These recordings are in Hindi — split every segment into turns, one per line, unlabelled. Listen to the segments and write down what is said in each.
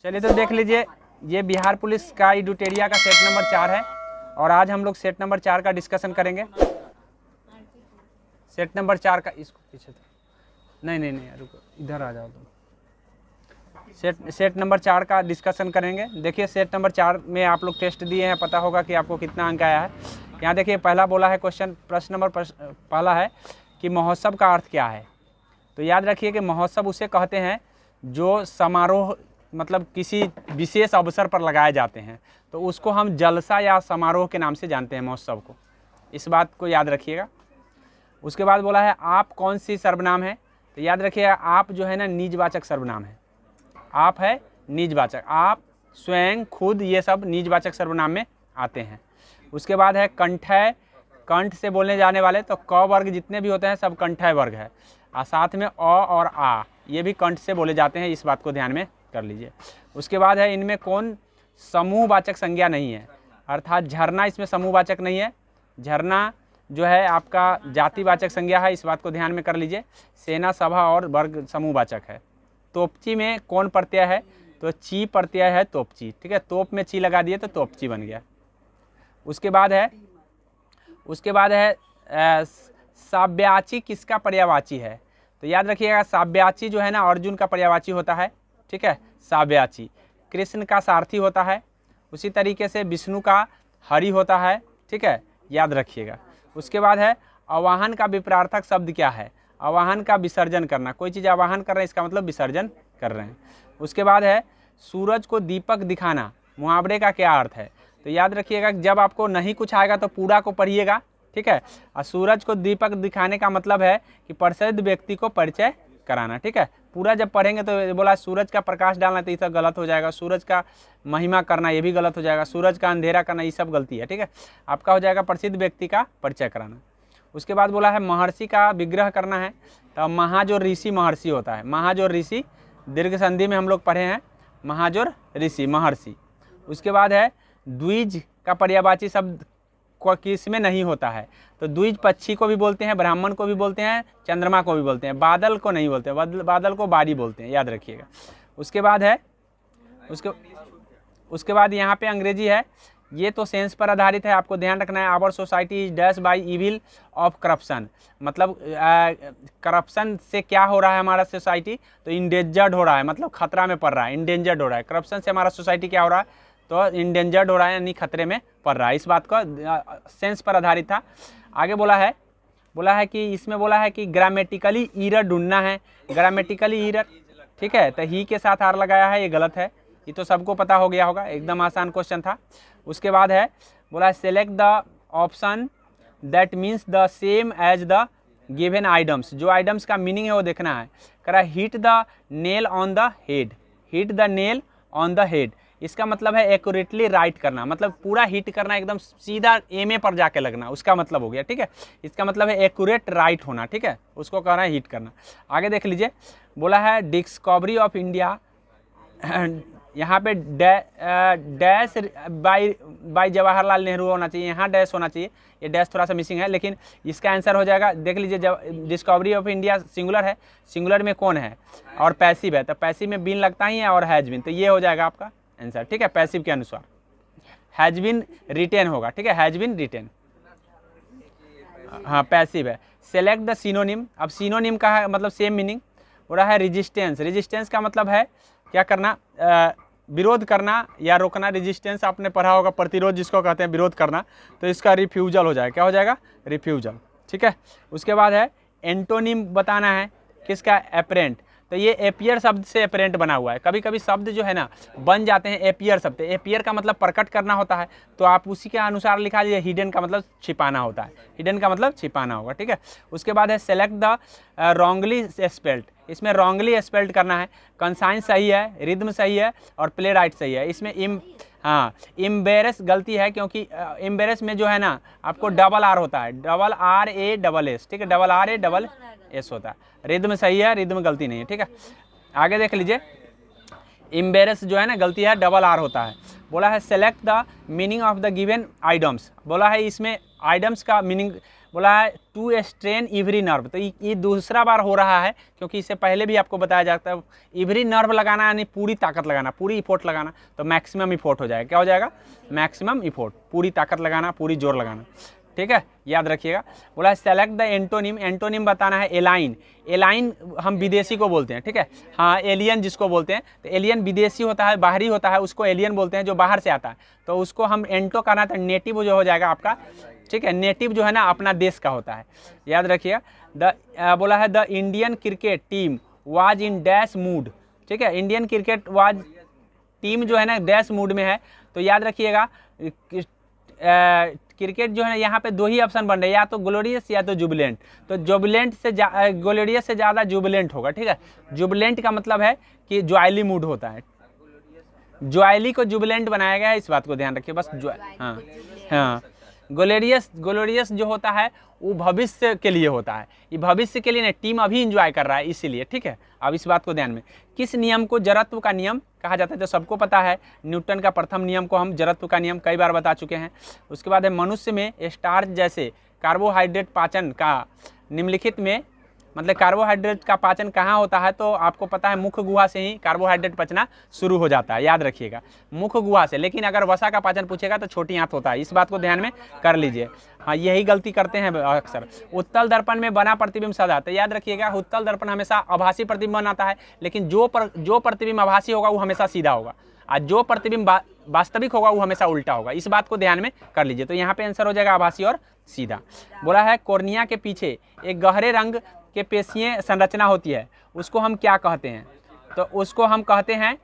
चलिए तो देख लीजिए, ये बिहार पुलिस का एडिटोरिया का सेट नंबर 4 है और आज हम लोग सेट नंबर 4 का डिस्कशन करेंगे। सेट नंबर 4 का, इसको पीछे तो नहीं रुको, इधर आ जाओ तुम। सेट नंबर 4 का डिस्कशन करेंगे। देखिए सेट नंबर 4 में आप लोग टेस्ट दिए हैं, पता होगा कि आपको कितना अंक आया है। यहाँ देखिए पहला बोला है क्वेश्चन, प्रश्न नंबर पहला है कि महोत्सव का अर्थ क्या है। तो याद रखिए कि महोत्सव उसे कहते हैं जो समारोह मतलब किसी विशेष अवसर पर लगाए जाते हैं, तो उसको हम जलसा या समारोह के नाम से जानते हैं महोत्सव को। इस बात को याद रखिएगा। उसके बाद बोला है आप कौन सी सर्वनाम है। तो याद रखिएगा आप जो है ना निजवाचक सर्वनाम है। आप है निजवाचक, आप, स्वयं, खुद, ये सब निजवाचक सर्वनाम में आते हैं। उसके बाद है कंठय, कंठ से बोलने जाने वाले, तो क वर्ग जितने भी होते हैं सब कंठय वर्ग है। और साथ में अ और आ, ये भी कंठ से बोले जाते हैं, इस बात को ध्यान में कर लीजिए। उसके बाद है इनमें कौन समूहवाचक संज्ञा नहीं है, अर्थात झरना इसमें समूहवाचक नहीं है। झरना जो है आपका जातिवाचक संज्ञा है, इस बात को ध्यान में कर लीजिए। सेना, सभा और वर्ग समूहवाचक है। तोपची में कौन प्रत्यय है, तो ची प्रत्यय है तोपची, ठीक है। तोप में ची लगा दिए तो तोपची बन गया। उसके बाद है साव्याची किसका पर्यायवाची है। तो याद रखिएगा साव्याची जो है ना अर्जुन का पर्यायवाची होता है, ठीक है। साव्याची कृष्ण का सारथी होता है, उसी तरीके से विष्णु का हरि होता है, ठीक है, याद रखिएगा। उसके बाद है आवाहन का विपरार्थक शब्द क्या है। आवाहन का विसर्जन करना, कोई चीज़ आवाहन कर रहे हैं इसका मतलब विसर्जन कर रहे हैं। उसके बाद है सूरज को दीपक दिखाना, मुहावरे का क्या अर्थ है। तो याद रखिएगा जब आपको नहीं कुछ आएगा तो पूरा को पढ़िएगा, ठीक है। और सूरज को दीपक दिखाने का मतलब है कि प्रसिद्ध व्यक्ति को परिचय कराना, ठीक है। पूरा जब पढ़ेंगे तो बोला सूरज का प्रकाश डालना, तो ये सब गलत हो जाएगा। सूरज का महिमा करना, ये भी गलत हो जाएगा। सूरज का अंधेरा करना, ये सब गलती है, ठीक है। आपका हो जाएगा प्रसिद्ध व्यक्ति का परिचय कराना। उसके बाद बोला है महर्षि का विग्रह करना है, तो महाजोर ऋषि महर्षि होता है। महाजोर ऋषि दीर्घ संधि में हम लोग पढ़े हैं, महाजोर ऋषि महर्षि। उसके बाद है द्विज का पर्यायवाची शब्द किस में नहीं होता है, तो द्विज पक्षी को भी बोलते हैं, ब्राह्मण को भी बोलते हैं, चंद्रमा को भी बोलते हैं, बादल को नहीं बोलते, बादल को बारी बोलते हैं, याद रखिएगा। उसके बाद है उसके बाद यहाँ पे अंग्रेजी है, ये तो सेंस पर आधारित है, आपको ध्यान रखना है। Our society is dash by evil of corruption, मतलब करप्शन से क्या हो रहा है हमारा सोसाइटी, तो इंडेंजर्ड हो रहा है, मतलब खतरा में पड़ रहा है, इंडेंजर्ड हो रहा है। करप्शन से हमारा सोसाइटी क्या हो रहा है, तो इंडेंजर्ड हो रहा है, यानी खतरे में पड़ रहा है। इस बात का सेंस पर आधारित था। आगे बोला है कि इसमें बोला है कि ग्रामेटिकली ईरर ढूंढना है। ग्रामेटिकली ईरर, ठीक है, तो ही के साथ आर लगाया है, ये गलत है, ये तो सबको पता हो गया होगा, एकदम आसान क्वेश्चन था। उसके बाद है बोला है select the option that means the same as the given items. जो आइटम्स का मीनिंग है वो देखना है। कह रहा है hit the nail on the head, hit the nail on the head, इसका मतलब है एक्यूरेटली राइट करना, मतलब पूरा हिट करना, एकदम सीधा एम पर जाके लगना, उसका मतलब हो गया, ठीक है। इसका मतलब है एक्यूरेट राइट होना, ठीक है, उसको कह रहा है हिट करना। आगे देख लीजिए, बोला है डिस्कवरी ऑफ इंडिया, यहाँ पे डैश बाई जवाहरलाल नेहरू होना चाहिए, यहाँ डैश होना चाहिए, ये डैश थोड़ा सा मिसिंग है, लेकिन इसका आंसर हो जाएगा। देख लीजिए जब डिस्कवरी ऑफ इंडिया सिंगुलर है, सिंगुलर में कौन है और पैसिव है, तो पैसिव में बीन लगता ही है और हैज बीन, तो ये हो जाएगा आपका आंसर, ठीक है। पैसिव के अनुसार हैज बीन रिटेन होगा, ठीक है, हैज बीन रिटेन, हाँ पैसिव है। सेलेक्ट द सिनोनिम, अब सिनोनिम का है मतलब सेम मीनिंग हो रहा है। रेजिस्टेंस, रेजिस्टेंस का मतलब है क्या करना, विरोध करना या रोकना। रेजिस्टेंस आपने पढ़ा होगा, प्रतिरोध जिसको कहते हैं, विरोध करना, तो इसका रिफ्यूजल हो जाएगा, क्या हो जाएगा, रिफ्यूजल, ठीक है। उसके बाद है एंटोनिम बताना है, किसका, एपरेंट, तो ये एपियर शब्द से एपरेंट बना हुआ है। कभी कभी शब्द जो है ना बन जाते हैं एपियर शब्द, एपियर का मतलब प्रकट करना होता है, तो आप उसी के अनुसार लिखा लीजिए। हिडन का मतलब छिपाना होता है, हिडन का मतलब छिपाना होगा, ठीक है। उसके बाद है सेलेक्ट द रॉन्गली स्पेल्ड, इसमें रॉन्गली स्पेल्ड करना है। कंसाइंस सही है, रिद्म सही है और प्ले राइट सही है। इसमें इम्बेरस गलती है, क्योंकि इम्बेरस में जो है ना आपको डबल आर होता है, double R A double S, ठीक है, double R A double S होता है। रिद्म सही है, रिद्म गलती नहीं है, ठीक है। आगे देख लीजिए, इम्बेरस जो है ना गलती है, डबल आर होता है। बोला है select the meaning of the given items, बोला है इसमें आइटम्स का मीनिंग बोला है टू स्ट्रेन इवरी नर्व, तो ये दूसरा बार हो रहा है, क्योंकि इससे पहले भी आपको बताया जाता है इवरी नर्व लगाना यानी पूरी ताकत लगाना, पूरी इफोर्ट लगाना, तो मैक्सिमम इफोर्ट हो जाएगा। क्या हो जाएगा? मैक्सिमम इफोर्ट, पूरी ताकत लगाना, पूरी जोर लगाना, ठीक है, याद रखिएगा। बोला है सेलेक्ट द एंटोनिम, एंटोनिम बताना है एलाइन। एलाइन हम विदेशी को बोलते हैं, ठीक है, हाँ एलियन जिसको बोलते हैं, तो एलियन विदेशी होता है, बाहरी होता है, उसको एलियन बोलते हैं, जो बाहर से आता है, तो उसको हम एंटो करना था, नेटिव जो हो जाएगा आपका, ठीक है, नेटिव जो है ना अपना देश का होता है, याद रखिएगा। बोला है the Indian cricket team was in dash mood, ठीक है, इंडियन क्रिकेट वाज टीम जो है ना डैश मूड में है, तो याद रखिएगा क्रिकेट जो है यहाँ पे दो ही ऑप्शन बन रहे हैं, या तो ग्लोरियस या तो जुबिलेंट, तो जुबिलेंट से ग्लोरियस से ज़्यादा जुबिलेंट होगा, ठीक है। जुबिलेंट का मतलब है कि ज्वाइली मूड होता है, ज्वाइली को जुबिलेंट बनाया गया है, इस बात को ध्यान रखिए बस। हाँ हाँ, ग्लोरियस जो होता है वो भविष्य के लिए होता है, ये भविष्य के लिए नहीं, टीम अभी इंजॉय कर रहा है इसीलिए, ठीक है। अब इस बात को ध्यान में, किस नियम को जड़त्व का नियम कहा जाता है? जो सबको पता है, न्यूटन का प्रथम नियम को हम जड़त्व का नियम कई बार बता चुके हैं। उसके बाद है मनुष्य में स्टार्च जैसे कार्बोहाइड्रेट पाचन का निम्नलिखित में, मतलब कार्बोहाइड्रेट का पाचन कहाँ होता है? तो आपको पता है मुख्य गुहा से ही कार्बोहाइड्रेट पचना शुरू हो जाता है, याद रखिएगा, मुख्य गुहा से। लेकिन अगर वसा का पाचन पूछेगा तो छोटी आंत होता है, इस बात को ध्यान में कर लीजिए। हाँ, यही गलती करते हैं अक्सर। उत्तल दर्पण में बना प्रतिबिंब सदा, तो याद रखिएगा उत्तल दर्पण हमेशा आभासी प्रतिबिंब बनाता है, लेकिन जो प्रतिबिंब आभासी होगा वो हमेशा सीधा होगा, और जो प्रतिबिंब वास्तविक होगा वो हमेशा उल्टा होगा, इस बात को ध्यान में कर लीजिए। तो यहाँ पे आंसर हो जाएगा आभासी और सीधा। बोला है कोर्निया के पीछे एक गहरे रंग के पेशीय संरचना होती है, उसको हम क्या कहते हैं? तो उसको हम कहते हैं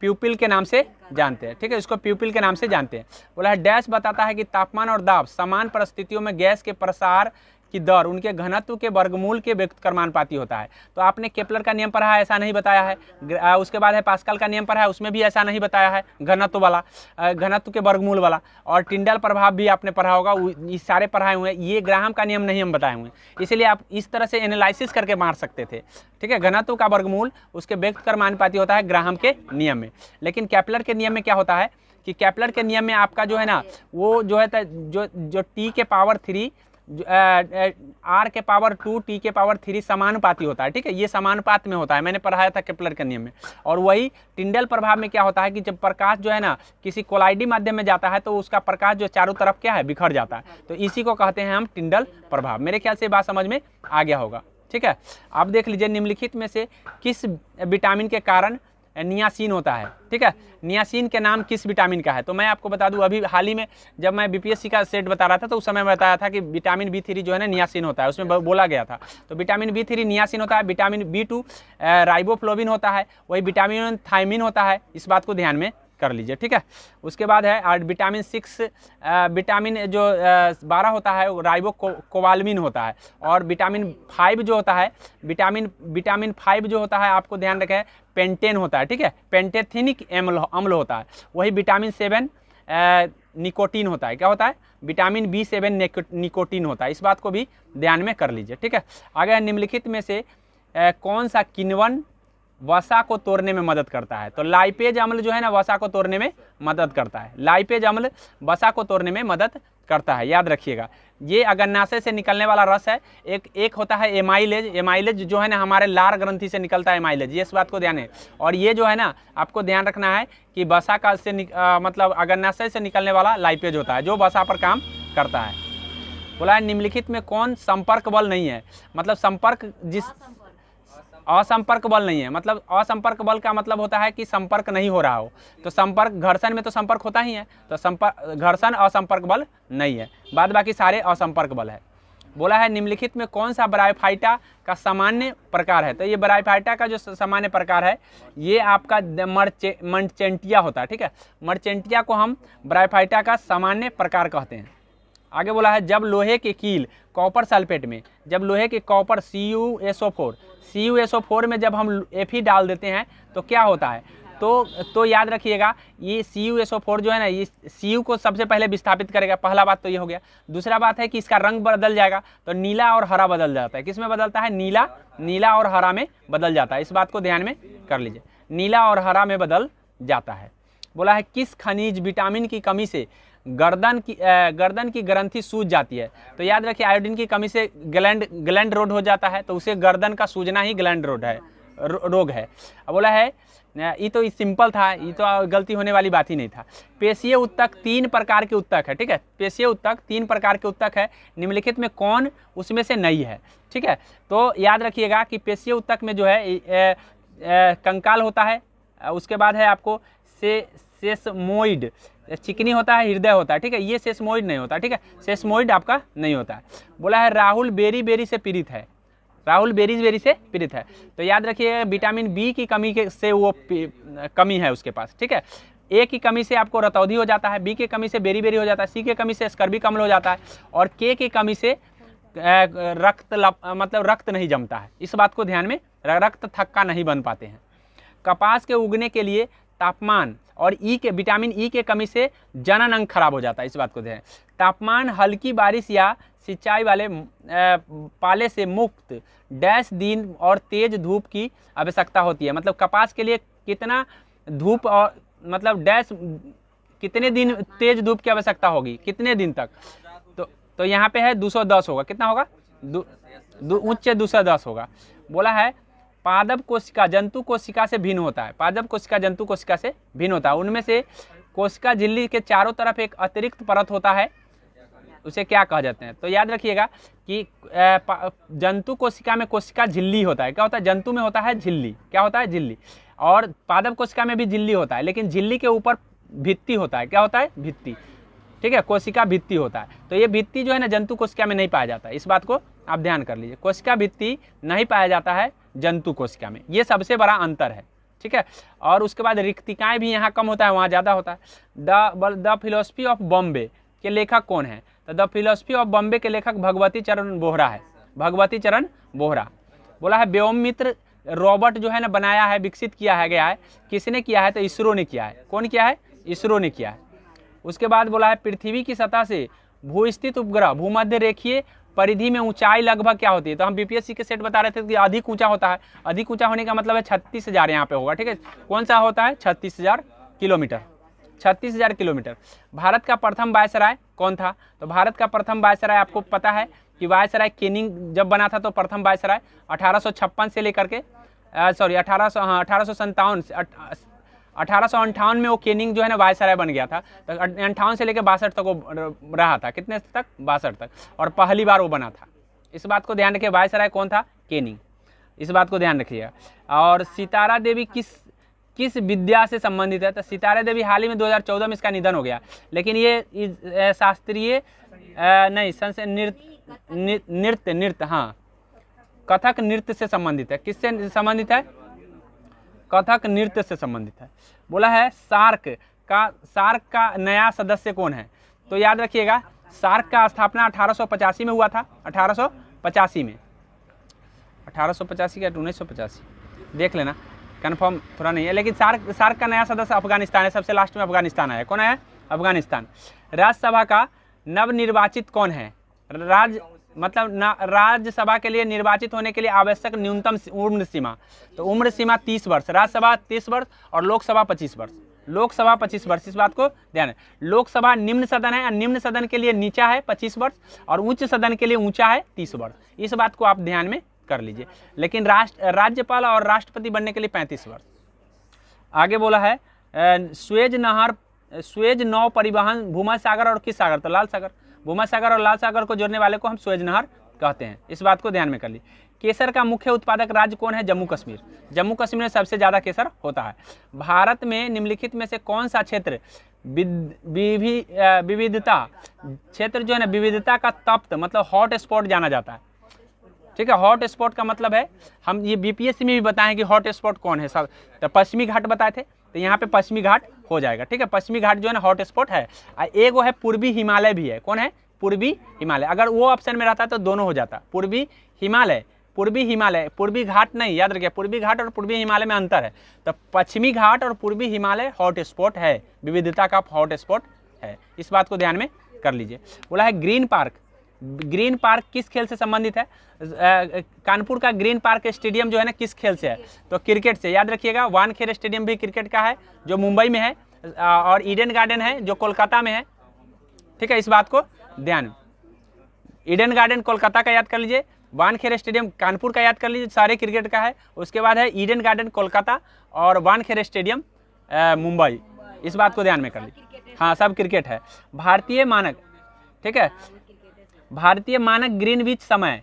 प्यूपिल के नाम से जानते हैं, ठीक है, इसको प्यूपिल के नाम से जानते हैं। बोला है डैश बताता है कि तापमान और दाब समान परिस्थितियों में गैस के प्रसार की दर उनके घनत्व के वर्गमूल के व्यक्त कर्मानुपाती होता है। तो आपने केपलर का नियम पढ़ा है, ऐसा नहीं बताया है। उसके बाद है पास्कल का नियम पढ़ा है, उसमें भी ऐसा नहीं बताया है, घनत्व वाला, घनत्व के वर्गमूल वाला। और टिंडल प्रभाव भी आपने पढ़ा होगा, ये सारे पढ़ाए हुए हैं। ये ग्राहम का नियम नहीं हम बताए हुए हैं, इसलिए आप इस तरह से एनालिसिस करके मार सकते थे, ठीक है। घनत्व का वर्गमूल उसके व्यक्त कर्मानुपाती होता है ग्राहम के नियम में। लेकिन केपलर के नियम में क्या होता है कि केपलर के नियम में आपका जो है ना, वो जो है जो टी के पावर 3 आर के पावर 2 टी के पावर 3 समानुपाती होता है, ठीक है, ये समानुपात में होता है, मैंने पढ़ाया था केपलर के नियम में। और वही टिंडल प्रभाव में क्या होता है कि जब प्रकाश जो है ना किसी कोलाइडी माध्यम में जाता है तो उसका प्रकाश जो चारों तरफ क्या है, बिखर जाता है, तो इसी को कहते हैं हम टिंडल प्रभाव। मेरे ख्याल से बात समझ में आ गया होगा, ठीक है। आप देख लीजिए निम्नलिखित में से किस विटामिन के कारण नियासिन होता है, ठीक है, नियासिन के नाम किस विटामिन का है? तो मैं आपको बता दूं, अभी हाल ही में जब मैं बीपीएससी का सेट बता रहा था तो उस समय बताया था कि विटामिन B3 जो है ना नियासिन होता है, उसमें बोला गया था। तो विटामिन B3 नियासिन होता है, विटामिन B2 राइबोफ्लोविन होता है, वही विटामिन थायमिन होता है, इस बात को ध्यान में कर लीजिए, ठीक है। उसके बाद है विटामिन 6 विटामिन जो 12 होता है राइबो कोबालमिन होता है। और विटामिन 5 जो होता है विटामिन 5 जो होता है आपको ध्यान रखें पेंटेन होता है, ठीक है, पेंटेथिनिक अम्ल होता है। वही विटामिन 7 निकोटीन होता है, क्या होता है? विटामिन B7 निकोटीन होता है, इस बात को भी ध्यान में कर लीजिए, ठीक है। आगे निम्नलिखित में से कौन सा किण्वन वसा को तोड़ने में मदद करता है? तो लाइपेज अम्ल जो है ना वसा को तोड़ने में मदद करता है, लाइपेज अम्ल वसा को तोड़ने में मदद करता है, याद रखिएगा। ये अग्न्याशय से निकलने वाला रस है, एक होता है एमाइलेज, एमाइलेज जो है ना हमारे लार ग्रंथि से निकलता है एमाइलेज, ये इस बात को ध्यान है। और ये जो है ना आपको ध्यान रखना है कि वसा का से मतलब अग्न्याशय से निकलने वाला लाइपेज होता है जो वसा पर काम करता है। बोला है निम्नलिखित में कौन संपर्क बल नहीं है? मतलब संपर्क असंपर्क बल नहीं है, मतलब असंपर्क बल का मतलब होता है कि संपर्क नहीं हो रहा हो। तो संपर्क, घर्षण में तो संपर्क होता ही है, तो संपर्क घर्षण असंपर्क बल नहीं है, बाद बाकी सारे असंपर्क बल है। बोला है निम्नलिखित में कौन सा ब्रायोफाइटा का सामान्य प्रकार है? तो ये ब्रायोफाइटा का जो सामान्य प्रकार है ये आपका मर्चेंटिया होता है, ठीक है, मर्चेंटिया को हम ब्रायोफाइटा का सामान्य प्रकार कहते हैं। आगे बोला है जब लोहे के कील कॉपर सल्फेट में, जब लोहे के कॉपर CuSO4 में जब हम Fe डाल देते हैं तो क्या होता है? तो याद रखिएगा ये CuSO4 जो है ना ये Cu को सबसे पहले विस्थापित करेगा, पहला बात तो ये हो गया। दूसरा बात है कि इसका रंग बदल जाएगा, तो नीला और हरा बदल जाता है। किस में बदलता है? नीला और हरा में बदल जाता है, इस बात को ध्यान में कर लीजिए, नीला और हरा में बदल जाता है। बोला है किस खनिज विटामिन की कमी से गर्दन की ग्रंथि सूज जाती है। तो याद रखिए आयोडीन की कमी से ग्लैंड रोग हो जाता है, तो उसे गर्दन का सूजना ही ग्लैंड रोग है। अब बोला है ये तो सिंपल था, ये तो गलती होने वाली बात ही नहीं था। पेशीय उत्तक 3 प्रकार के उत्तक है, ठीक है। पेशीय उत्तक 3 प्रकार के उत्तक है, निम्नलिखित में कौन उसमें से नहीं है, ठीक है। तो याद रखिएगा कि पेशीय उत्तक में जो है कंकाल होता है, उसके बाद है आपको सेसमोइड, चिकनी होता है, हृदय होता है, ठीक है। ये सेसमोइड नहीं होता, ठीक है, सेसमोइड आपका नहीं होता है। बोला है राहुल बेरी से पीड़ित है, राहुल बेरी से पीड़ित है। तो याद रखिए विटामिन बी की कमी से वो कमी है उसके पास, ठीक है। ए की कमी से आपको रतौधी हो जाता है, बी की कमी से बेरी हो जाता है, सी की कमी से स्कर्वी अम्ल हो जाता है, और के की कमी से रक्त नहीं जमता है। इस बात को ध्यान में, रक्त थक्का नहीं बन पाते हैं। कपास के उगने के लिए तापमान और विटामिन ई के कमी से जनन अंग खराब हो जाता है। इस बात को ध्यान, तापमान हल्की बारिश या सिंचाई वाले पाले से मुक्त डैश दिन और तेज धूप की आवश्यकता होती है। मतलब कपास के लिए कितना धूप और मतलब डैश कितने दिन तेज धूप की आवश्यकता होगी, कितने दिन तक। तो यहाँ पे है 210 होगा, कितना होगा उच्च 210 होगा। बोला है पादप कोशिका जंतु कोशिका से भिन्न होता है, पादप कोशिका जंतु कोशिका से भिन्न होता है। उनमें से कोशिका झिल्ली के चारों तरफ एक अतिरिक्त परत होता है, उसे क्या कहा जाते हैं। तो याद रखिएगा कि जंतु कोशिका में कोशिका झिल्ली होता है, क्या होता है, जंतु में होता है झिल्ली, क्या होता है झिल्ली, और पादप कोशिका में भी झिल्ली होता है, लेकिन झिल्ली के ऊपर भित्ति होता है, क्या होता है भित्ति, ठीक है, कोशिका भित्ति होता है। तो ये भित्ति जो है ना जंतु कोशिका में नहीं पाया जाता है, इस बात को आप ध्यान कर लीजिए, कोशिका भित्ति नहीं पाया जाता है जंतु कोशिका में, ये सबसे बड़ा अंतर है, ठीक है। और उसके बाद रिक्तिकाएं भी यहाँ कम होता है, वहाँ ज़्यादा होता है। द फिलोसफी ऑफ बॉम्बे के लेखक कौन है। तो द फिलोसफी ऑफ बॉम्बे के लेखक भगवती चरण बोहरा है, भगवती चरण बोहरा। बोला है व्योममित्र रॉबर्ट जो है ना बनाया है, विकसित किया है गया है, किसने किया है, तो इसरो ने किया है। कौन किया है, इसरो ने किया है। उसके बाद बोला है पृथ्वी की सतह से भूस्थित उपग्रह भूमध्य रेखीय परिधि में ऊंचाई लगभग क्या होती है। तो हम बीपीएससी के सेट बता रहे थे कि अधिक ऊंचा होता है, अधिक ऊंचा होने का मतलब है 36,000 यहाँ पे होगा, ठीक है। कौन सा होता है, 36,000 किलोमीटर, 36,000 किलोमीटर। भारत का प्रथम वायसराय कौन था। तो भारत का प्रथम वायसराय आपको पता है कि वायसराय केनिंग जब बना था, तो प्रथम वायसराय 1856 से लेकर के 1858 में वो केनिंग जो है ना वायसराय बन गया था। तो 58 से लेकर 62 तक वो रहा था, कितने तक, 62 तक, और पहली बार वो बना था। इस बात को ध्यान रखिए, वायसराय कौन था, केनिंग, इस बात को ध्यान रखिएगा। और सितारा देवी किस विद्या से संबंधित है। तो सितारा देवी हाल ही में 2014 में इसका निधन हो गया, लेकिन ये शास्त्रीय नहीं नृत्य हाँ कथक नृत्य से संबंधित है। किससे संबंधित है, कथक नृत्य से संबंधित है। बोला है सार्क का नया सदस्य कौन है। तो याद रखिएगा सार्क का स्थापना 1885 में हुआ था, 1885 में, 1885 या 1985 देख लेना, कंफर्म थोड़ा नहीं है, लेकिन सार्क का नया सदस्य अफगानिस्तान है, सबसे लास्ट में अफगानिस्तान है। कौन है, अफगानिस्तान। राज्यसभा का नवनिर्वाचित कौन है। राज्यसभा के लिए निर्वाचित होने के लिए आवश्यक न्यूनतम उम्र सीमा। तो उम्र सीमा 30 वर्ष, राज्यसभा 30 वर्ष और लोकसभा 25 वर्ष, लोकसभा 25 वर्ष, इस बात को ध्यान है। लोकसभा निम्न सदन है, निम्न सदन के लिए नीचा है 25 वर्ष और उच्च सदन के लिए ऊंचा है 30 वर्ष, इस बात को आप ध्यान में कर लीजिए। लेकिन राज्यपाल और राष्ट्रपति बनने के लिए 35 वर्ष। आगे बोला है स्वेज नौ परिवहन भूमध्य सागर और किस सागर, तो लाल सागर, भूमध्य सागर और लाल सागर को जोड़ने वाले को हम स्वेज नहर कहते हैं, इस बात को ध्यान में कर लीजिए। केसर का मुख्य उत्पादक राज्य कौन है, जम्मू कश्मीर, जम्मू कश्मीर में सबसे ज्यादा केसर होता है। भारत में निम्नलिखित में से कौन सा क्षेत्र विविधता क्षेत्र जो है ना विविधता का तप्त मतलब हॉट स्पॉट जाना जाता है, ठीक है। हॉट स्पॉट का मतलब है, हम ये बीपीएससी में भी बताएं कि हॉट स्पॉट कौन है सब, तो पश्चिमी घाट बताए थे, तो यहाँ पे पश्चिमी घाट हो जाएगा, ठीक है। पश्चिमी घाट जो है ना हॉट स्पॉट है। एक वो है पूर्वी हिमालय भी है, कौन है, पूर्वी हिमालय, अगर वो ऑप्शन में रहता तो दोनों हो जाता, पूर्वी हिमालय, पूर्वी हिमालय, पूर्वी घाट नहीं, याद रखिए पूर्वी घाट और पूर्वी हिमालय में अंतर है। तो पश्चिमी घाट और पूर्वी हिमालय हॉट स्पॉट है, विविधता का हॉट स्पॉट है, इस बात को ध्यान में कर लीजिए। बोला है ग्रीन पार्क, ग्रीन पार्क किस खेल से संबंधित है। कानपुर का ग्रीन पार्क स्टेडियम जो है ना किस खेल से है, तो क्रिकेट से, याद रखिएगा। वानखेड़े स्टेडियम भी क्रिकेट का है जो मुंबई में है, और ईडन गार्डन है जो कोलकाता में है, ठीक है, इस बात को ध्यान। ईडन गार्डन कोलकाता का याद कर लीजिए, वानखेड़े स्टेडियम कानपुर का याद कर लीजिए, सारे क्रिकेट का है। उसके बाद है ईडन गार्डन कोलकाता और वानखेड़े स्टेडियम मुंबई, इस बात को ध्यान में कर लीजिए। हाँ, सब क्रिकेट है। भारतीय मानक, ठीक है, भारतीय मानक ग्रीनविच समय,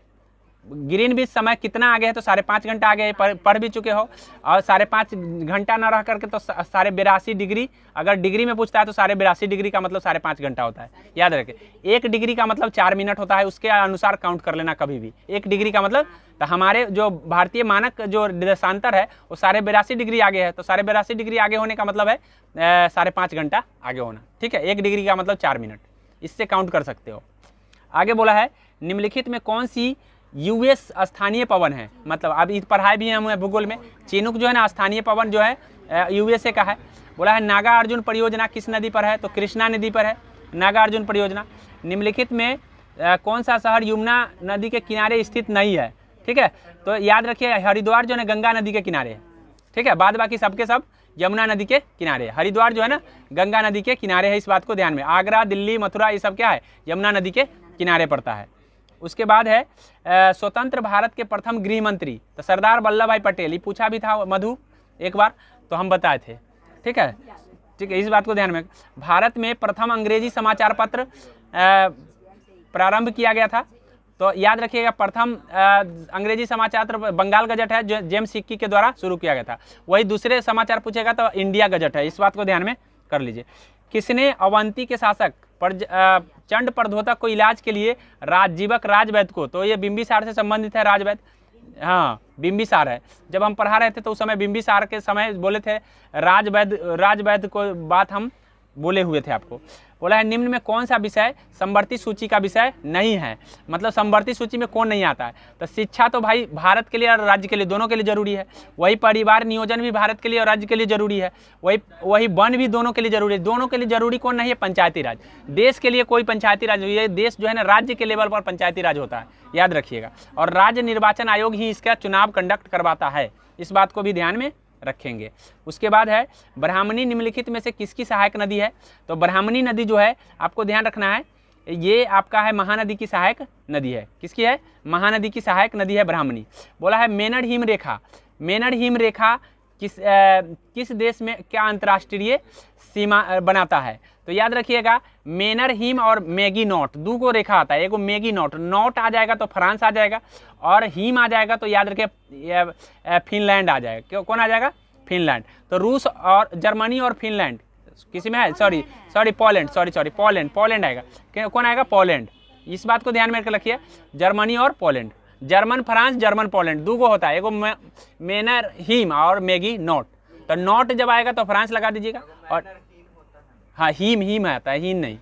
ग्रीनविच समय कितना आगे है? तो 5.5 घंटा आगे है, पढ़ भी चुके हो। और 5.5 घंटा ना रह करके तो 82.5 डिग्री, अगर डिग्री में पूछता है तो 82.5 डिग्री का मतलब 5.5 घंटा होता है, याद रखें। 1 डिग्री का मतलब 4 मिनट होता है, उसके अनुसार काउंट कर लेना कभी भी। 1 डिग्री का मतलब, तो हमारे जो भारतीय मानक जो देशांतर है वो 82.5 डिग्री आगे है, तो 82.5 डिग्री आगे होने का मतलब है 5.5 घंटा आगे होना, ठीक है। 1 डिग्री का मतलब 4 मिनट, इससे काउंट कर सकते हो। आगे बोला है निम्नलिखित में कौन सी यूएस स्थानीय पवन है, मतलब अभी पढ़ाई भी है हमें भूगोल में। चिनूक जो है ना स्थानीय पवन जो है यूएसए का है। बोला है नागा अर्जुन परियोजना किस नदी पर है? तो कृष्णा नदी पर है नागा अर्जुन परियोजना। निम्नलिखित में कौन सा शहर यमुना नदी के किनारे स्थित नहीं है? ठीक है, तो याद रखिए हरिद्वार जो है गंगा नदी के किनारे है, ठीक है। बाद बाकी सबके सब यमुना नदी के किनारे है। हरिद्वार जो है ना गंगा नदी के किनारे है, इस बात को ध्यान में। आगरा, दिल्ली, मथुरा ये सब क्या है? यमुना नदी के किनारे पड़ता है। उसके बाद है स्वतंत्र भारत के प्रथम गृह मंत्री, तो सरदार वल्लभ भाई पटेल। ये पूछा भी था मधु एक बार, तो हम बताए थे, ठीक है, ठीक है, इस बात को ध्यान में। भारत में प्रथम अंग्रेजी समाचार पत्र प्रारंभ किया गया था, तो याद रखिएगा प्रथम अंग्रेजी समाचार पत्र बंगाल गजट है, जो जेम्स हिक्की के द्वारा शुरू किया गया था। वही दूसरे समाचार पूछेगा तो इंडिया गजट है, इस बात को ध्यान में कर लीजिए। किसने अवंती के शासक चंड प्रद्योतक को इलाज के लिए राजजीवक राजवैद्य को, तो ये बिंबिसार से संबंधित है राजवैद्य, हाँ बिंबिसार है। जब हम पढ़ा रहे थे तो उस समय बिंबिसार के समय बोले थे राजवैद्य को बात हम बोले हुए थे आपको। बोला है निम्न में कौन सा विषय समवर्ती सूची का विषय नहीं है, मतलब समवर्ती सूची में कौन नहीं आता है? तो शिक्षा तो भाई भारत के लिए और राज्य के लिए दोनों के लिए जरूरी है। वही परिवार नियोजन भी भारत के लिए और राज्य के लिए जरूरी है। वही वन भी दोनों के लिए जरूरी है। दोनों के लिए जरूरी कौन नहीं है? पंचायती राज। देश के लिए कोई पंचायती राज, ये देश जो है ना राज्य के लेवल पर पंचायती राज होता है, याद रखिएगा। और राज्य निर्वाचन आयोग ही इसका चुनाव कंडक्ट करवाता है, इस बात को भी ध्यान में रखेंगे। उसके बाद है ब्राह्मणी निम्नलिखित में से किसकी सहायक नदी है? तो ब्राह्मणी नदी जो है आपको ध्यान रखना है, ये आपका है महानदी की सहायक नदी है। किसकी है? महानदी की सहायक नदी है ब्राह्मणी। बोला है मेनड़ हिम रेखा, मेनड़ हिम रेखा किस देश में क्या अंतर्राष्ट्रीय सीमा बनाता है? तो याद रखिएगा मेनड़ हिम और मैगी नॉट दो को रेखा आता है। एगो मैगी नॉट, नॉट आ जाएगा तो फ्रांस आ जाएगा, और हिम आ जाएगा तो याद रखिए फिनलैंड आ जाएगा। क्यों कौन आ जाएगा? फिनलैंड। तो रूस और जर्मनी और फिनलैंड किसी में है? सॉरी पोलैंड आएगा। कौन आएगा? पोलैंड। इस बात को ध्यान में रखिए, जर्मनी और Poland. German France, German Poland दो को होता है। एगो मेनड़ हिम और मैगी नॉट, तो नॉट जब आएगा तो फ्रांस लगा दीजिएगा, और हाँ हिम आता है, हिम नहीं,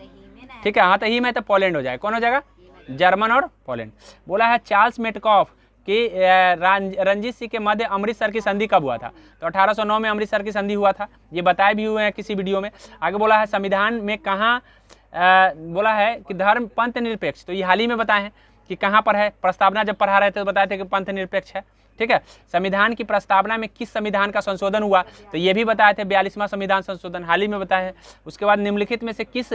ठीक है। हाँ तो हिम है तो पोलैंड हो जाएगा। कौन हो जाएगा? जर्मन और पोलैंड। बोला है चार्ल्स मेटकॉफ कि रंजीत सिंह के मध्य अमृतसर की संधि कब हुआ था? तो 1809 में अमृतसर की संधि हुआ था, ये बताए भी हुए हैं किसी वीडियो में। आगे बोला है संविधान में कहाँ बोला है कि धर्म पंथ निरपेक्ष, तो ये हाल ही में बताए हैं कि कहाँ पर है। प्रस्तावना जब पढ़ा रहे थे तो बताए थे कि पंथ निरपेक्ष है, ठीक है। संविधान की प्रस्तावना में किस संविधान का संशोधन हुआ? तो ये भी बताए थे 42वां संविधान संशोधन हाल ही में बताए हैं। उसके बाद निम्नलिखित में से किस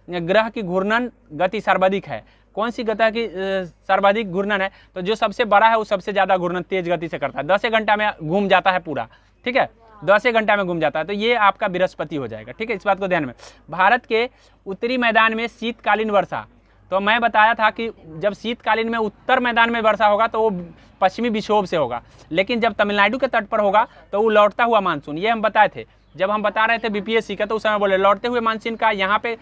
ग्रह की घूर्णन गति सर्वाधिक है? कौन सी ग्रह की सर्वाधिक घूर्णन है? तो जो सबसे बड़ा है वो सबसे ज्यादा घूर्णन तेज गति से करता है, 10 घंटा में घूम जाता है पूरा, ठीक है, 10 घंटा में घूम जाता है, तो ये आपका बृहस्पति हो जाएगा, ठीक है। इस बात को ध्यान में। भारत के उत्तरी मैदान में शीतकालीन वर्षा, तो मैं बताया था कि जब शीतकालीन में उत्तर मैदान में वर्षा होगा तो वो पश्चिमी विक्षोभ से होगा, लेकिन जब तमिलनाडु के तट पर होगा तो वो लौटता हुआ मानसून, ये हम बताए थे जब हम बता रहे थे बीपीएससी का, तो उस समय बोले लौटते हुए मानसून का यहाँ पे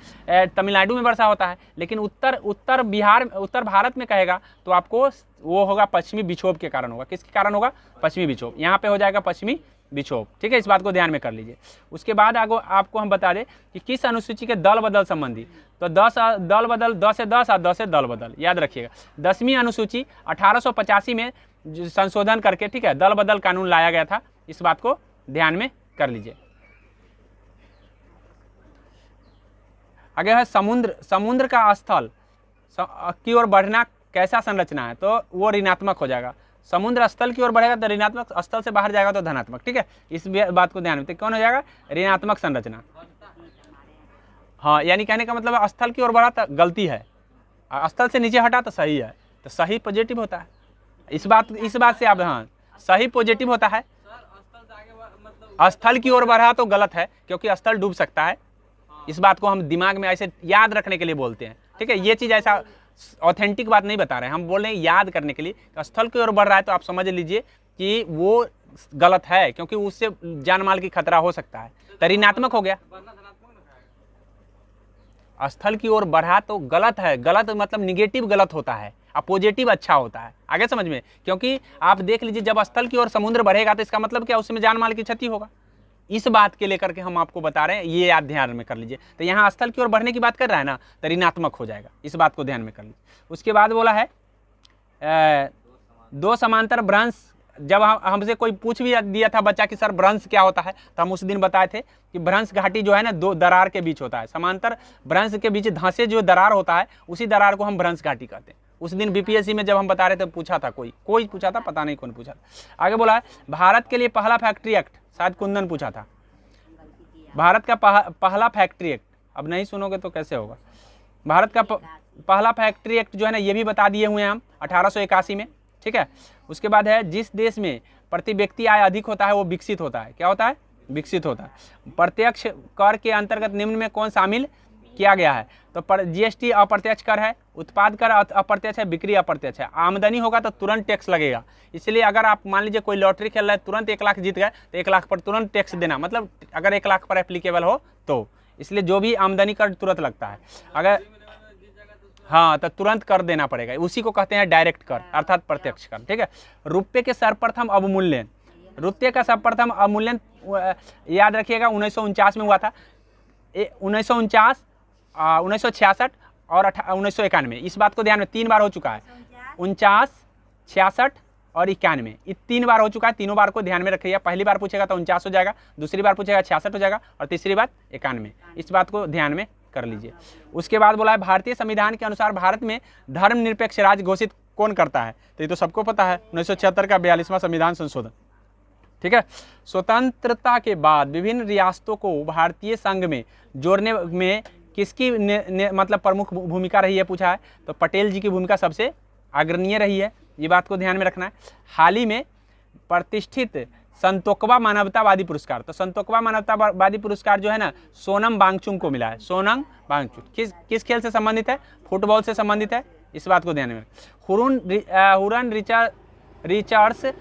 तमिलनाडु में वर्षा होता है, लेकिन उत्तर भारत में कहेगा तो आपको वो होगा पश्चिमी विक्षोभ के कारण होगा। किसके कारण होगा? पश्चिमी विक्षोभ। यहाँ पे हो जाएगा पश्चिमी विक्षोभ, ठीक है। इस बात को ध्यान में कर लीजिए। उसके बाद आगे आपको हम बता दें कि किस अनुसूची के दल बदल संबंधी, तो 10 दल बदल 10 से 10 और 10 से दल बदल, याद रखिएगा। 10वीं अनुसूची 1885 में संशोधन करके, ठीक है, दल बदल कानून लाया गया था, इस बात को ध्यान में कर लीजिए। आगे है समुद्र का स्थल की ओर बढ़ना कैसा संरचना है? तो वो ऋणात्मक हो जाएगा। समुद्र स्थल की ओर बढ़ेगा तो ऋणात्मक, स्थल से बाहर जाएगा तो धनात्मक, ठीक है। इस बात को ध्यान में, तो कौन हो जाएगा? ऋणात्मक संरचना। हाँ, यानी कहने का मतलब है स्थल की ओर बढ़ा तो गलती है, स्थल से नीचे हटा तो सही है, तो सही पॉजिटिव होता है। इस बात से आप, हाँ सही पॉजिटिव होता है। स्थल की ओर बढ़ा तो गलत है, क्योंकि स्थल डूब सकता है। इस बात को हम दिमाग में ऐसे याद रखने के लिए बोलते हैं, ठीक है। ये चीज़ ऐसा ऑथेंटिक बात नहीं बता रहे हैं, हम बोल रहे हैं याद करने के लिए। स्थल की ओर बढ़ रहा है तो आप समझ लीजिए कि वो गलत है, क्योंकि उससे जान माल की खतरा हो सकता है, तो ऋणात्मक हो गया। स्थल की ओर बढ़ा तो गलत है, गलत मतलब निगेटिव गलत होता है, और पॉजिटिव अच्छा होता है। आगे समझ में, क्योंकि आप देख लीजिए जब स्थल की ओर समुद्र बढ़ेगा तो इसका मतलब क्या, उसमें जान माल की क्षति होगा। इस बात के लेकर के हम आपको बता रहे हैं, ये याद ध्यान में कर लीजिए। तो यहाँ स्थल की ओर बढ़ने की बात कर रहा है ना, तो ऋणात्मक हो जाएगा, इस बात को ध्यान में कर लीजिए। उसके बाद बोला है दो समांतर भ्रंश। जब हमसे कोई पूछ भी दिया था बच्चा कि सर भ्रंश क्या होता है, तो हम उस दिन बताए थे कि भ्रंश घाटी जो है ना, दो दरार के बीच होता है। समांतर भ्रंश के बीच धंसे जो दरार होता है, उसी दरार को हम भ्रंश घाटी कहते हैं। उस दिन बीपीएससी में जब हम बता रहे थे पूछा था, कोई पूछा था, पता नहीं कौन पूछा था। आगे बोला है भारत के लिए पहला फैक्ट्री एक्ट, शायद कुंदन पूछा था। भारत का पहला फैक्ट्री एक्ट, अब नहीं सुनोगे तो कैसे होगा। भारत का पहला फैक्ट्री एक्ट जो है ना, ये भी बता दिए हुए हैं हम 1881 में, ठीक है। उसके बाद है जिस देश में प्रति व्यक्ति आय अधिक होता है वो विकसित होता है। क्या होता है? विकसित होता है। प्रत्यक्ष कर के अंतर्गत निम्न में कौन शामिल किया गया है? तो जीएसटी अप्रत्यक्ष कर है, उत्पाद कर अप्रत्यक्ष है, बिक्री अप्रत्यक्ष है। आमदनी होगा तो तुरंत टैक्स लगेगा। इसलिए अगर आप मान लीजिए कोई लॉटरी खेल रहा है, तुरंत 1 लाख जीत गए तो 1 लाख पर तुरंत टैक्स देना, मतलब अगर 1 लाख पर एप्लीकेबल हो तो। इसलिए जो भी आमदनी कर तुरंत लगता है, अगर हाँ तो तुरंत कर देना पड़ेगा। उसी को कहते हैं डायरेक्ट कर, अर्थात प्रत्यक्ष कर, ठीक है। रुपये के सर्वप्रथम अवमूल्यन, रुपये का सर्वप्रथम अवमूल्यन याद रखिएगा 1949 में हुआ था। 1949, 1966 और 1991। इस बात को ध्यान में, 3 बार हो चुका है। 49, 66 और 91, ये 3 बार हो चुका है। तीनों बार को ध्यान में रखिएगा। पहली बार पूछेगा तो 49 हो जाएगा, दूसरी बार पूछेगा 66 हो जाएगा, और तीसरी बार 91। इस बात को ध्यान में कर लीजिए। उसके बाद बोला है भारतीय संविधान के अनुसार भारत में धर्मनिरपेक्ष राज्य घोषित कौन करता है? तो ये तो सबको पता है, 1976 का 42वां संविधान संशोधन, ठीक है। स्वतंत्रता के बाद विभिन्न रियासतों को भारतीय संघ में जोड़ने में किसकी मतलब प्रमुख भूमिका रही है पूछा है, तो पटेल जी की भूमिका सबसे अग्रणीय रही है। ये बात को ध्यान में रखना है। हाल ही में प्रतिष्ठित संतोकवा मानवतावादी पुरस्कार, तो संतोकवा मानवतावादी पुरस्कार जो है ना, सोनम वांगचुक को मिला है। सोनम वांगचुक किस खेल से संबंधित है? फुटबॉल से संबंधित है। इस बात को ध्यान में रखें। हुरन रिसर्च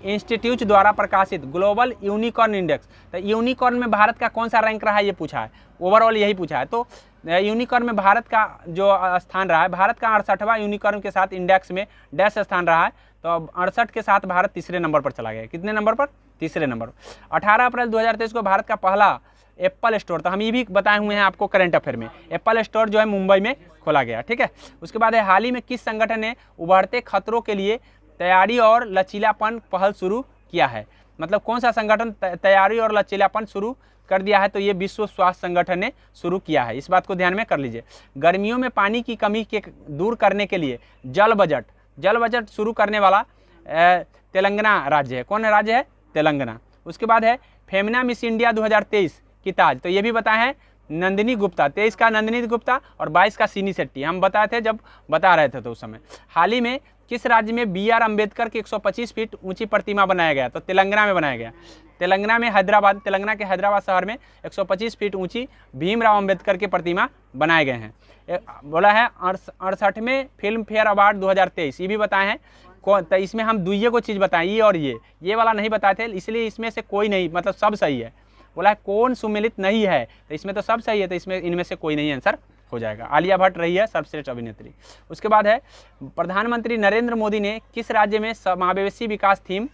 इंस्टीट्यूट द्वारा प्रकाशित ग्लोबल यूनिकॉर्न इंडेक्स, तो यूनिकॉर्न में भारत का कौन सा रैंक रहा है ये पूछा है, ओवरऑल यही पूछा है। तो यूनिकॉर्न में भारत का जो स्थान रहा है, भारत का 68वां यूनिकॉर्न के साथ इंडेक्स में डैश स्थान रहा है। तो अब 68 के साथ भारत तीसरे नंबर पर चला गया। कितने नंबर पर? तीसरे नंबर। 18 अप्रैल 2023 को भारत का पहला एप्पल स्टोर, तो हम ये भी बताए हुए हैं आपको करंट अफेयर में, एप्पल स्टोर जो है मुंबई में खोला गया, ठीक है। उसके बाद है हाल ही में किस संगठन ने उभरते खतरों के लिए तैयारी और लचीलापन पहल शुरू किया है? मतलब कौन सा संगठन तैयारी और लचीलापन शुरू कर दिया है? तो ये विश्व स्वास्थ्य संगठन ने शुरू किया है। इस बात को ध्यान में कर लीजिए। गर्मियों में पानी की कमी के दूर करने के लिए जल बजट शुरू करने वाला तेलंगाना राज्य है। कौन राज्य है? तेलंगाना। उसके बाद है फेमिना मिस इंडिया 2023 की ताज, तो ये भी बताए हैं नंदिनी गुप्ता, 23 का नंदिनी गुप्ता और 22 का सीनी शेट्टी। हम बताए थे जब बता रहे थे तो उस समय। हाल ही में किस राज्य में BR अम्बेडकर की 125 फीट ऊंची प्रतिमा बनाया गया? तो तेलंगाना में बनाया गया। तेलंगाना में हैदराबाद, तेलंगाना के हैदराबाद शहर में 125 फीट ऊंची भीमराव अम्बेडकर की प्रतिमा बनाए गए हैं। बोला है 68वें फिल्म फेयर अवार्ड 2023, ये भी बताए हैं। कौन? तो इसमें हम दुइये को चीज़ बताएं, ये और ये वाला नहीं बताए थे, इसलिए इसमें से कोई नहीं, मतलब सब सही है। बोला है कौन सुमेलित नहीं है, तो इसमें तो सब सही है, तो इसमें इनमें से कोई नहीं आंसर हो जाएगा। आलिया भट्ट रही है सर्वश्रेष्ठ अभिनेत्री। उसके बाद है प्रधानमंत्री नरेंद्र मोदी ने किस राज्य में समावेशी विकास थीम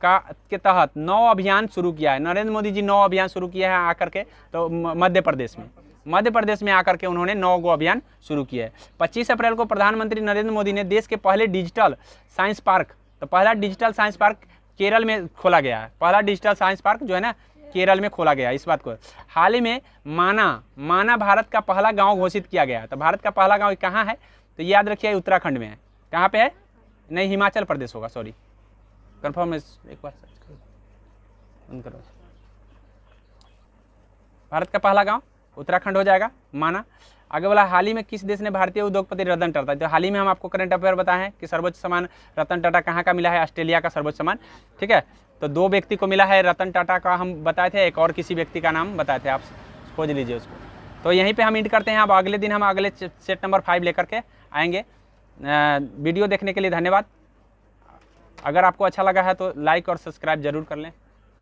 के तहत 9 अभियान शुरू किया है? नरेंद्र मोदी जी 9 अभियान शुरू किया है आकर के, तो मध्य प्रदेश में आकर के उन्होंने 9 अभियान शुरू किए हैं। 25 अप्रैल को प्रधानमंत्री नरेंद्र मोदी ने देश के पहले डिजिटल साइंस पार्क, तो पहला डिजिटल साइंस पार्क केरल में खोला गया है। पहला डिजिटल साइंस पार्क जो है ना केरल में खोला गया। इस बात को हाल ही में माना भारत का पहला गांव घोषित किया गया। तो भारत का पहला गांव कहाँ है? तो याद रखिए उत्तराखंड में है। कहाँ पे है? नहीं, हिमाचल प्रदेश होगा, सॉरी, कंफर्म एक बार सर्च करो। भारत का पहला गांव उत्तराखंड हो जाएगा, माना। आगे बोला हाल ही में किस देश ने भारतीय उद्योगपति रतन टाटा, तो हाल ही में हम आपको करंट अफेयर बताए हैं कि सर्वोच्च सम्मान रतन टाटा कहाँ का मिला है, ऑस्ट्रेलिया का सर्वोच्च सम्मान, ठीक है। तो 2 व्यक्ति को मिला है, रतन टाटा का हम बताए थे, एक और किसी व्यक्ति का नाम बताए थे, आप खोज लीजिए उसको। तो यहीं पे हम एंड करते हैं। अब अगले दिन हम अगले सेट नंबर 5 लेकर के आएंगे। वीडियो देखने के लिए धन्यवाद। अगर आपको अच्छा लगा है तो लाइक और सब्सक्राइब जरूर कर लें।